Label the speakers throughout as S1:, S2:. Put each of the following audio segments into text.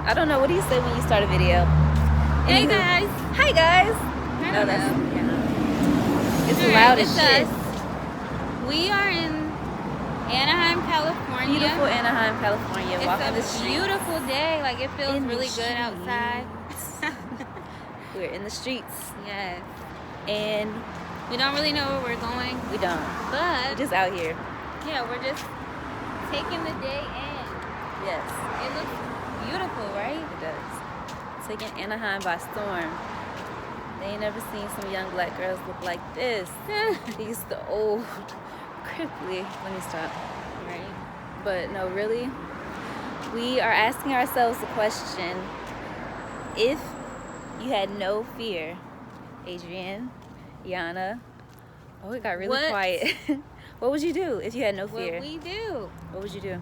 S1: I don't know. What do you say when you start a video?
S2: Hey
S1: Anywho.
S2: guys.
S1: Hi guys.
S2: I don't know.
S1: It's
S2: All
S1: loud
S2: right,
S1: as
S2: it's
S1: shit.
S2: us. We are in Anaheim, California.
S1: Beautiful Anaheim, California.
S2: It's
S1: Walking the
S2: a
S1: streets.
S2: beautiful day. Like it feels
S1: In the
S2: really good outside.
S1: We're in the streets.
S2: Yes.
S1: And
S2: We don't really know where we're going,
S1: we don't.
S2: but
S1: We're just out here.
S2: yeah, we're just taking the day in.
S1: Yes.
S2: It looks beautiful, right?
S1: It does. Taking Anaheim by storm. They ain't never seen some young black girls look like this. These the old, cripply. Let me stop.
S2: Right.
S1: But no, really, we are asking ourselves the question: if you had no fear, Adrienne, Yana, oh, it got really
S2: What?
S1: quiet. What would you do if you had no
S2: What
S1: fear?
S2: we do?
S1: What would you do?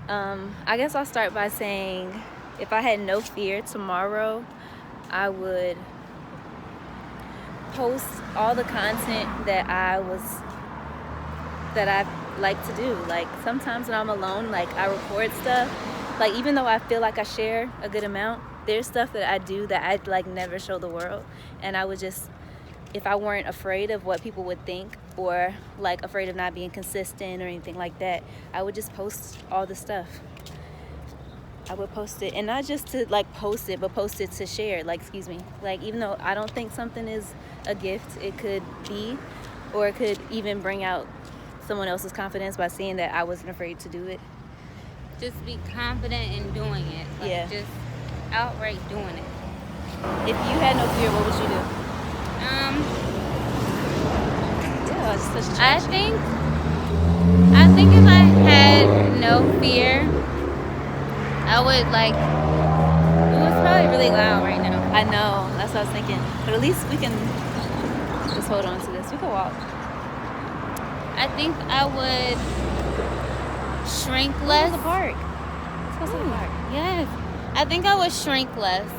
S1: I guess I'll start by saying, if I had no fear tomorrow, I would post all the content that I like to do. Like sometimes when I'm alone, like I record stuff. Like even though I feel like I share a good amount, there's stuff that I do that I'd like never show the world. And I would just, if I weren't afraid of what people would think or like afraid of not being consistent or anything like that, I would just post all the stuff. I would post it, and not just to like post it, but post it to share. Like, excuse me, like even though I don't think something is a gift, it could be, or it could even bring out someone else's confidence by seeing that I wasn't afraid to do it.
S2: Just be confident in doing it. Like
S1: Yeah.
S2: just outright doing it.
S1: If you had no fear, what would you do? Yeah, it's such a
S2: I
S1: trash.
S2: think if I had no fear, I would like. Ooh, it's probably really loud right now.
S1: I know, that's what I was thinking. But at least we can just hold on to this. We can walk.
S2: I think I would shrink
S1: Let's
S2: less.
S1: go to the park. Let's go to the park.
S2: Yes, I think I would shrink less.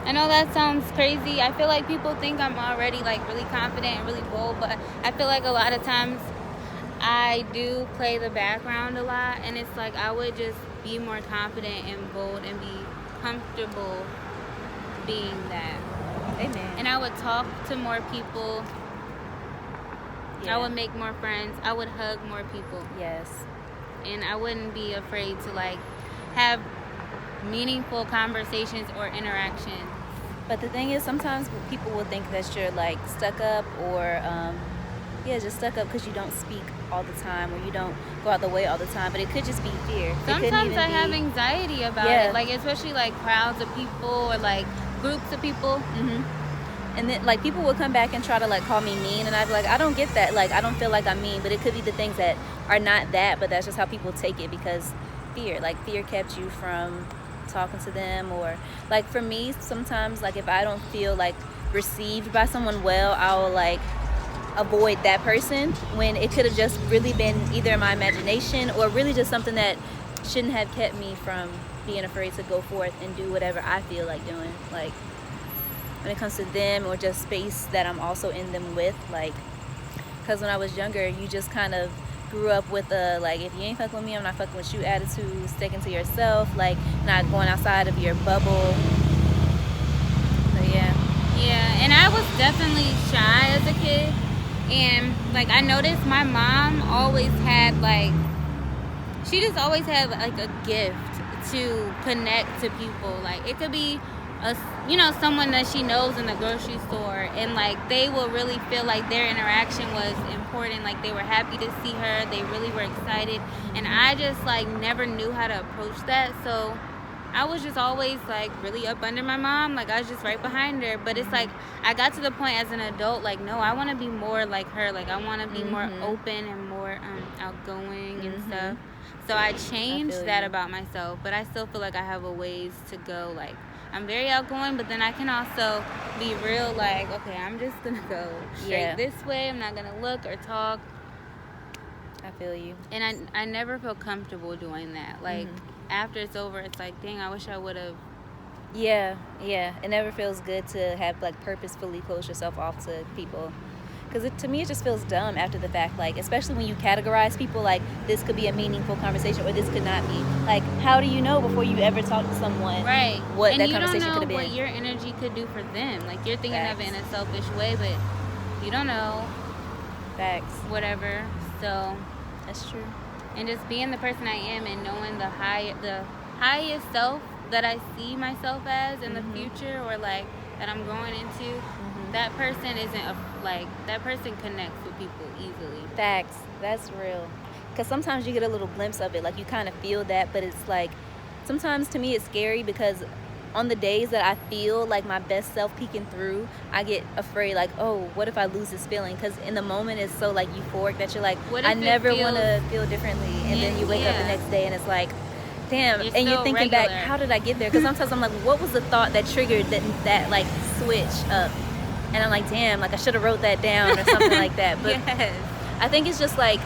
S2: I know that sounds crazy. I feel like people think I'm already like really confident and really bold, but I feel like a lot of times I do play the background a lot, and it's like I would just be more confident and bold and be comfortable being that.
S1: Amen.
S2: And I would talk to more people.
S1: Yeah.
S2: I would make more friends. I would hug more people.
S1: Yes.
S2: And I wouldn't be afraid to like have meaningful conversations or interactions.
S1: But the thing is, sometimes people will think that you're like stuck up or, just stuck up because you don't speak all the time or you don't go out the way all the time. But it could just be fear.
S2: Sometimes I have anxiety about
S1: Yeah.
S2: it, like especially like crowds of people or like groups of people.
S1: Mm-hmm. And then like people will come back and try to like call me mean, and I'd be like, I don't get that. Like I don't feel like I'm mean, but it could be the things that are not that, but that's just how people take it because fear. Like fear kept you from talking to them, or like for me sometimes like if I don't feel like received by someone well, I'll like avoid that person when it could have just really been either my imagination or really just something that shouldn't have kept me from being afraid to go forth and do whatever I feel like doing. Like when it comes to them or just space that I'm also in them with, like because when I was younger you just kind of grew up with a like, if you ain't fucking with me, I'm not fucking with you attitude, sticking to yourself, like not going outside of your bubble. So
S2: Yeah, and I was definitely shy as a kid, and like I noticed my mom always had like, she just always had like a gift to connect to people. Like it could be someone that she knows in the grocery store, and like they will really feel like their interaction was important, like they were happy to see her, they really were excited, and I just like never knew how to approach that. So I was just always like really up under my mom, like I was just right behind her. But it's like I got to the point as an adult, like no, I want to be more like her, like I want to be more open and more outgoing and stuff. So I changed that about myself, but I still feel like I have a ways to go. Like I'm very outgoing, but then I can also be real, like, okay, I'm just gonna go straight this way. I'm not gonna look or talk.
S1: I feel you.
S2: And I never feel comfortable doing that. Like after it's over, it's like, dang, I wish I would have.
S1: Yeah. It never feels good to have like purposefully close yourself off to people. Because to me, it just feels dumb after the fact. Like, especially when you categorize people, like, this could be a meaningful conversation or this could not be. Like, how do you know before you ever talk to someone
S2: Right.
S1: what
S2: And
S1: that
S2: you don't
S1: conversation
S2: know
S1: could have been?
S2: what your energy could do for them. Like, you're thinking of it in
S1: Facts.
S2: a selfish way, but you don't know.
S1: Facts.
S2: Whatever. So,
S1: That's true.
S2: and just being the person I am and knowing the highest self that I see myself as in the future, or like that I'm growing into, that person that person connects with people easily.
S1: Facts. That's real. Because sometimes you get a little glimpse of it. Like, you kind of feel that, but it's like, sometimes to me it's scary because on the days that I feel like my best self peeking through, I get afraid, like, oh, what if I lose this feeling? Because in the moment it's so, like, euphoric that you're like, I never want to feel differently. And then you wake up the next day and it's like, damn.
S2: You're
S1: and you're
S2: still
S1: thinking
S2: regular.
S1: back, how did I get there? Because sometimes I'm like, what was the thought that triggered that like, switch up? And I'm like, damn, like, I should have wrote that down or something like that. But
S2: Yes.
S1: I think it's just like,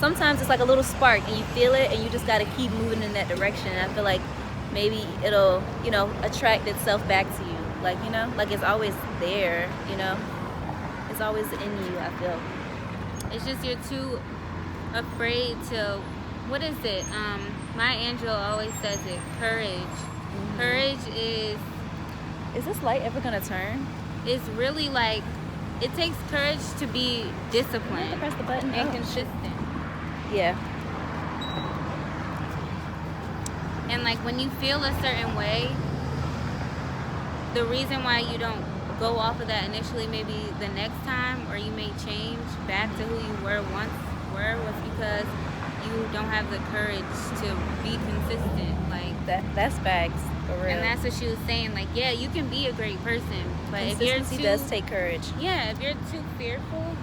S1: sometimes it's like a little spark and you feel it and you just got to keep moving in that direction. And I feel like maybe it'll, attract itself back to you. Like, like it's always there, It's always in you, I feel.
S2: It's just you're too afraid to, what is it? Maya Angelou always says it, courage. Courage is
S1: this light ever going to turn?
S2: really like, it takes courage to be
S1: You have
S2: disciplined
S1: to press the button.
S2: and
S1: Oh,
S2: consistent.
S1: yeah.
S2: And like when you feel a certain way, the reason why you don't go off of that initially, maybe the next time, or you may change back to who you were was because you don't have the courage to be consistent. Like
S1: That's facts, for real.
S2: and that's what she was saying. Like, yeah, you can be a great person, but if you're
S1: Consistency
S2: too,
S1: does take courage.
S2: yeah, if you're too fearful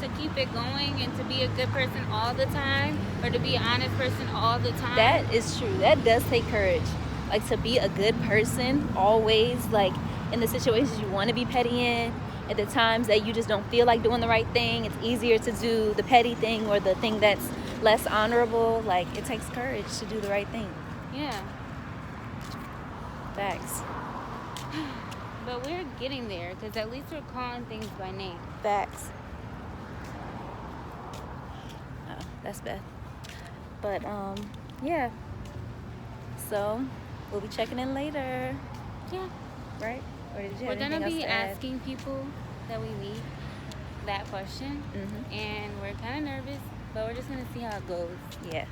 S2: to keep it going and to be a good person all the time, or to be an honest person all the time,
S1: That is true. That does take courage. Like, to be a good person always, like, in the situations you want to be petty in, at the times that you just don't feel like doing the right thing, it's easier to do the petty thing or the thing that's less honorable. Like, it takes courage to do the right thing.
S2: yeah.
S1: Facts.
S2: But we're getting there, because at least we're calling things by name.
S1: Facts. Oh, that's Beth. But, yeah. So, we'll be checking in later.
S2: Yeah.
S1: Right? Or did you
S2: We're
S1: have
S2: going to
S1: anything
S2: be
S1: else to add?
S2: asking people that we meet that question. And we're kind of nervous, but we're just going to see how it goes.
S1: Yeah.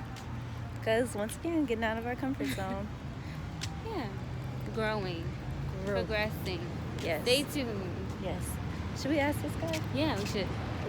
S1: Because, once again, getting out of our comfort zone.
S2: Yeah. Growing. Progressing.
S1: Yes.
S2: Stay tuned.
S1: Yes. Should we ask this guy?
S2: Yeah, we should.